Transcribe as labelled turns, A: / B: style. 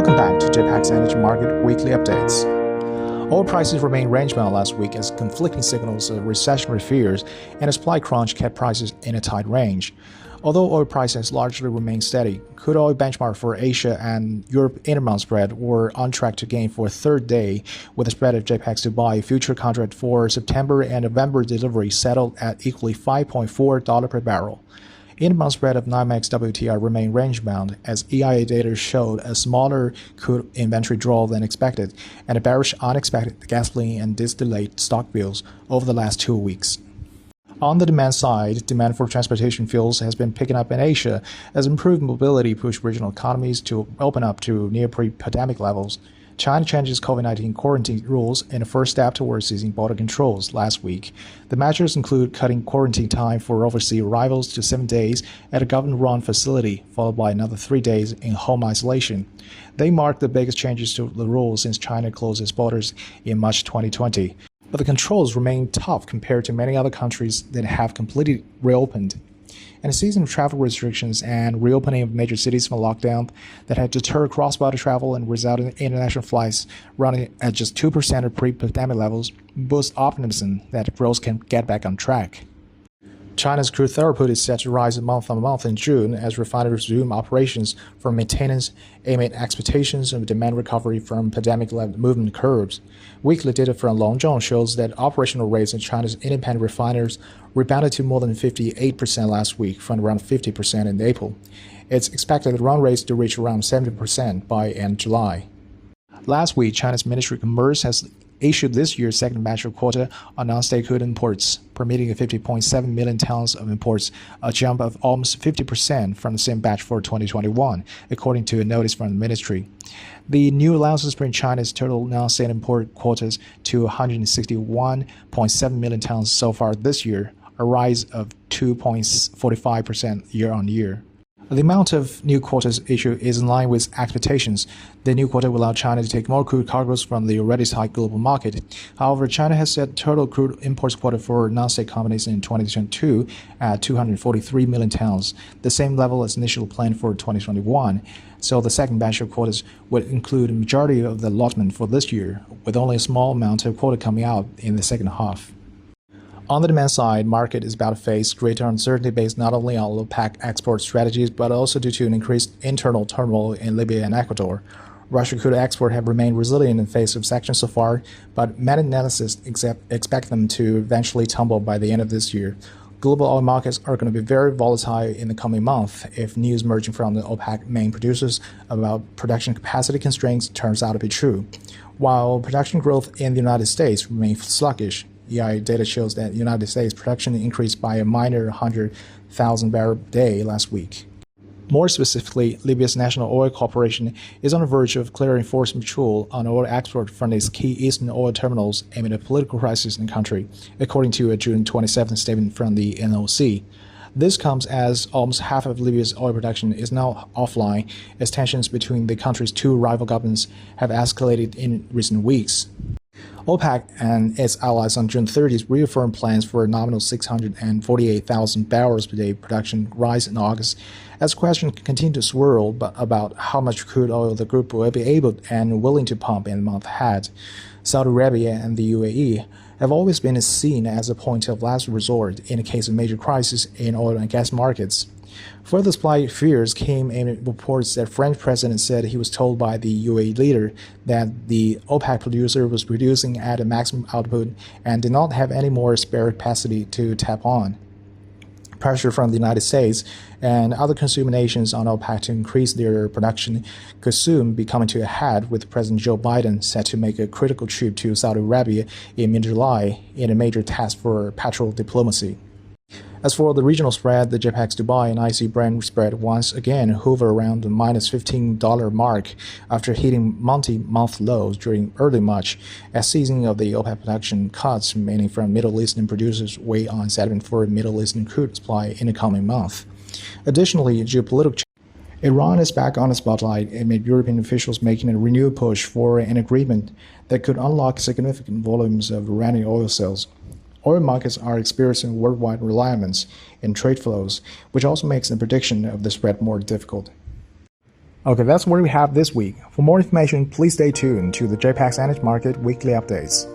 A: Welcome back to JPX Energy Market Weekly Updates. Oil prices remained range-bound last week as conflicting signals of recessionary fears and a supply crunch kept prices in a tight range. Although oil prices largely remained steady, crude oil benchmark for Asia and Europe intermonth spread were on track to gain for a third day, with the spread of JPX Dubai future contract for September and November delivery settled at equally $5.4 per barrel. Intermonth spread of NYMEX WTI remained range-bound as EIA data showed a smaller crude inventory draw than expected and a bearish unexpected gasoline and distillate stock builds over the last 2 weeks. On the demand side, demand for transportation fuels has been picking up in Asia as improved mobility pushed regional economies to open up to near pre-pandemic levels. China changes COVID-19 quarantine rules in a first step towards easing border controls last week. The measures include cutting quarantine time for overseas arrivals to 7 days at a government-run facility, followed by another 3 days in home isolation. They mark the biggest changes to the rules since China closed its borders in March 2020. But the controls remain tough compared to many other countries that have completely reopened. And a season of travel restrictions and reopening of major cities from lockdown that had deterred cross-border travel and resulted in international flights running at just 2% of pre-pandemic levels boosts optimism that growth can get back on track. China's crude throughput is set to rise month-on-month in June as refineries resume operations for maintenance amid expectations of demand recovery from pandemic-led movement curves. Weekly data from Longzhong shows that operational rates in China's independent refiners rebounded to more than 58% last week from around 50% in April. It's expected the run rates to reach around 70% by end July. Last week, China's Ministry of Commerce has issued this year's second batch of quota on non-state crude imports, permitting 50.7 million tons of imports, a jump of almost 50% from the same batch for 2021, according to a notice from the ministry. The new allowances bring China's total non-state import quotas to 161.7 million tons so far this year, a rise of 2.45% year-on-year. The amount of new quotas issued is in line with expectations. The new quota will allow China to take more crude cargoes from the already tight global market. However, China has set total crude imports quota for non-state companies in 2022 at 243 million tons, the same level as initially planned for 2021. So the second batch of quotas would include a majority of the allotment for this year, with only a small amount of quota coming out in the second half. On the demand side, market is about to face greater uncertainty based not only on OPEC export strategies, but also due to an increased internal turmoil in Libya and Ecuador. Russian crude exports have remained resilient in the face of sanctions so far, but many analysts expect them to eventually tumble by the end of this year. Global oil markets are going to be very volatile in the coming month if news emerging from the OPEC main producers about production capacity constraints turns out to be true. While production growth in the United States remains sluggish, EIA data shows that the United States production increased by a minor 100,000 barrels a day last week. More specifically, Libya's National Oil Corporation is on the verge of declaring force majeure on oil export from its key eastern oil terminals amid a political crisis in the country, according to a June 27 statement from the NOC. This comes as almost half of Libya's oil production is now offline as tensions between the country's two rival governments have escalated in recent weeks. OPEC and its allies on June 30th reaffirmed plans for a nominal 648,000 barrels per day production rise in August, as questions continue to swirl about how much crude oil the group will be able and willing to pump in the month ahead. Saudi Arabia and the UAE have always been seen as a point of last resort in a case of major crisis in oil and gas markets. Further supply fears came amid reports that French president said he was told by the UAE leader that the OPEC producer was producing at a maximum output and did not have any more spare capacity to tap on. Pressure from the United States and other consumer nations on OPEC to increase their production could soon be coming to a head, with President Joe Biden set to make a critical trip to Saudi Arabia in mid-July in a major test for petrol diplomacy. As for the regional spread, the JPX Dubai and IC Brent spread once again hover around the minus $15 mark after hitting multi-month lows during early March, as seasoning of the OPEC production cuts, mainly from Middle Eastern producers, weigh on sentiment for Middle Eastern crude supply in the coming month. Additionally, geopolitical Iran is back on the spotlight amid European officials making a renewed push for an agreement that could unlock significant volumes of Iranian oil sales. Oil markets are experiencing worldwide realignments in trade flows, which also makes the prediction of the spread more difficult. Okay, that's what we have this week. For more information, please stay tuned to the JPX Energy Market weekly updates.